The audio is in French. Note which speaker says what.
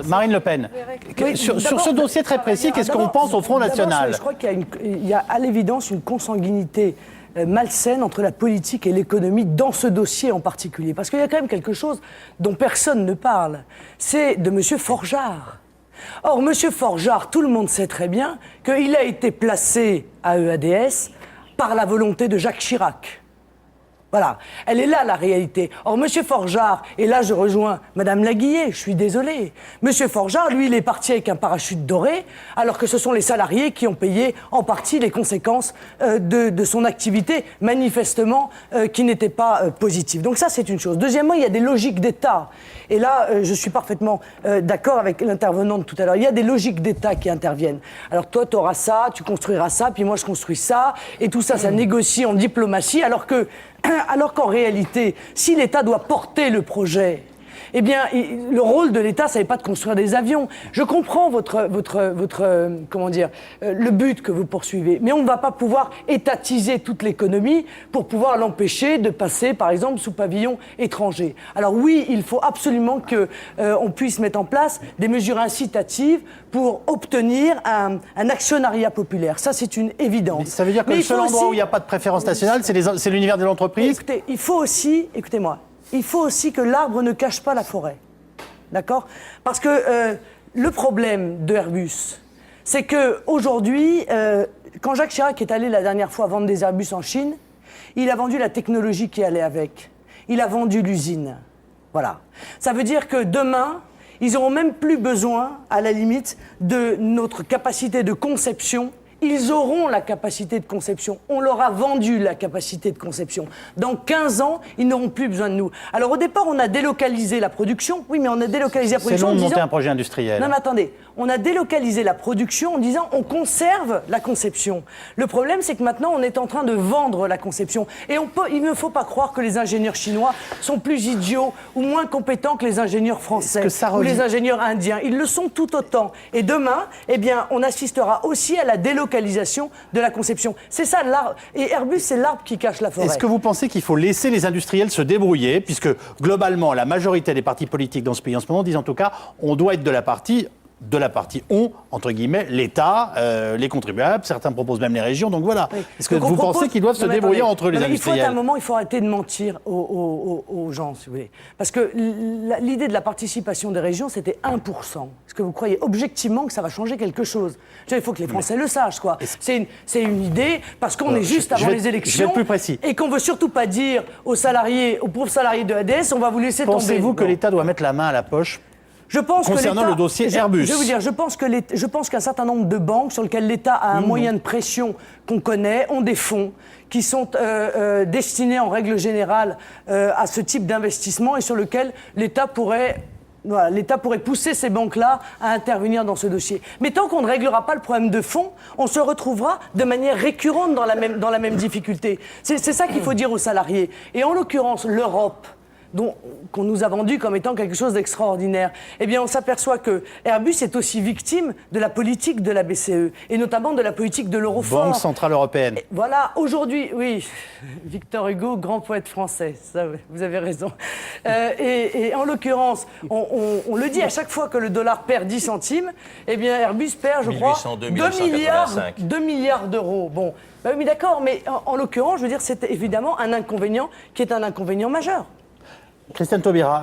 Speaker 1: Marine Le Pen,
Speaker 2: oui,
Speaker 1: sur ce dossier très précis, qu'est-ce qu'on pense au Front National?
Speaker 2: Je crois qu'il y a à l'évidence une consanguinité malsaine entre la politique et l'économie dans ce dossier en particulier. Parce qu'il y a quand même quelque chose dont personne ne parle. C'est de M. Forgeard. Or, M. Forgeard, tout le monde sait très bien qu'il a été placé à EADS par la volonté de Jacques Chirac. Voilà, elle est là la réalité. Or, M. Forgeard, et là je rejoins Mme Laguillet, je suis désolé. M. Forgeard, lui, il est parti avec un parachute doré, alors que ce sont les salariés qui ont payé en partie les conséquences de son activité, manifestement, qui n'était pas positive. Donc ça, c'est une chose. Deuxièmement, il y a des logiques d'État. Et là, je suis parfaitement d'accord avec l'intervenante tout à l'heure. Il y a des logiques d'État qui interviennent. Alors toi, tu auras ça, tu construiras ça, puis moi, je construis ça. Et tout ça, ça négocie en diplomatie, alors qu'en réalité, si l'État doit porter le projet, eh bien, le rôle de l'État, ça n'est pas de construire des avions. Je comprends comment dire, le but que vous poursuivez, mais on ne va pas pouvoir étatiser toute l'économie pour pouvoir l'empêcher de passer, par exemple, sous pavillon étranger. Alors oui, il faut absolument qu'on puisse mettre en place des mesures incitatives pour obtenir un actionnariat populaire. Ça, c'est une évidence.
Speaker 1: Mais ça veut dire que le seul endroit où il n'y a pas de préférence nationale, c'est l'univers de l'entreprise?
Speaker 2: Écoutez, il faut aussi, écoutez-moi, il faut aussi que l'arbre ne cache pas la forêt. D'accord? Parce que le problème de Airbus, c'est qu'aujourd'hui, quand Jacques Chirac est allé la dernière fois vendre des Airbus en Chine, il a vendu la technologie qui allait avec. Il a vendu l'usine. Voilà. Ça veut dire que demain, ils n'auront même plus besoin, à la limite, de notre capacité de conception. Ils auront la capacité de conception. On leur a vendu la capacité de conception. Dans 15 ans, ils n'auront plus besoin de nous. Alors au départ, on a délocalisé la production. Oui, mais on a délocalisé la production
Speaker 1: en disant... C'est long de monter un projet industriel.
Speaker 2: Non, mais attendez. On a délocalisé la production en disant on conserve la conception. Le problème, c'est que maintenant, on est en train de vendre la conception. Et il ne faut pas croire que les ingénieurs chinois sont plus idiots ou moins compétents que les ingénieurs français ou les ingénieurs indiens. Ils le sont tout autant. Et demain, eh bien, on assistera aussi à la délocalisation de la conception. C'est ça l'arbre. Et Airbus, c'est l'arbre qui cache la forêt.
Speaker 1: Est-ce que vous pensez qu'il faut laisser les industriels se débrouiller, puisque globalement, la majorité des partis politiques dans ce pays en ce moment disent en tout cas, on doit être de la partie on, entre guillemets, l'État, les contribuables, certains proposent même les régions, donc voilà. Oui. Est-ce que vous pensez qu'ils doivent se débrouiller entre les industriels?
Speaker 2: À un moment, il faut arrêter de mentir aux gens, si vous voulez. Parce que l'idée de la participation des régions, c'était 1%. Est-ce que vous croyez objectivement que ça va changer quelque chose? Il faut que les Français le sachent, quoi. C'est une idée, parce qu'on est juste avant les élections.
Speaker 1: Je vais être plus précis.
Speaker 2: Et qu'on ne veut surtout pas dire aux salariés, aux pauvres salariés de ADS, on va vous laisser tomber.
Speaker 1: Pensez-vous que l'État doit mettre la main à la poche concernant le dossier Airbus?
Speaker 2: Je vais vous dire, je pense qu'un certain nombre de banques sur lesquelles l'État a un moyen de pression qu'on connaît ont des fonds qui sont destinés en règle générale à ce type d'investissement et sur lequel l'État pourrait pousser ces banques-là à intervenir dans ce dossier. Mais tant qu'on ne réglera pas le problème de fond, on se retrouvera de manière récurrente dans la même difficulté. C'est ça qu'il faut dire aux salariés. Et en l'occurrence, l'Europe, qu'on nous a vendu comme étant quelque chose d'extraordinaire, eh bien on s'aperçoit que Airbus est aussi victime de la politique de la BCE, et notamment de la politique de l'euro fort.
Speaker 1: Banque Centrale Européenne.
Speaker 2: Et voilà, aujourd'hui, oui, Victor Hugo, grand poète français, ça, vous avez raison. Et en l'occurrence, on le dit à chaque fois que le dollar perd 10 centimes, eh bien Airbus perd, je crois, 2 milliards d'euros. Bon, bah oui, d'accord, mais en l'occurrence, je veux dire, c'est évidemment un inconvénient qui est un inconvénient majeur.
Speaker 1: Christiane Taubira.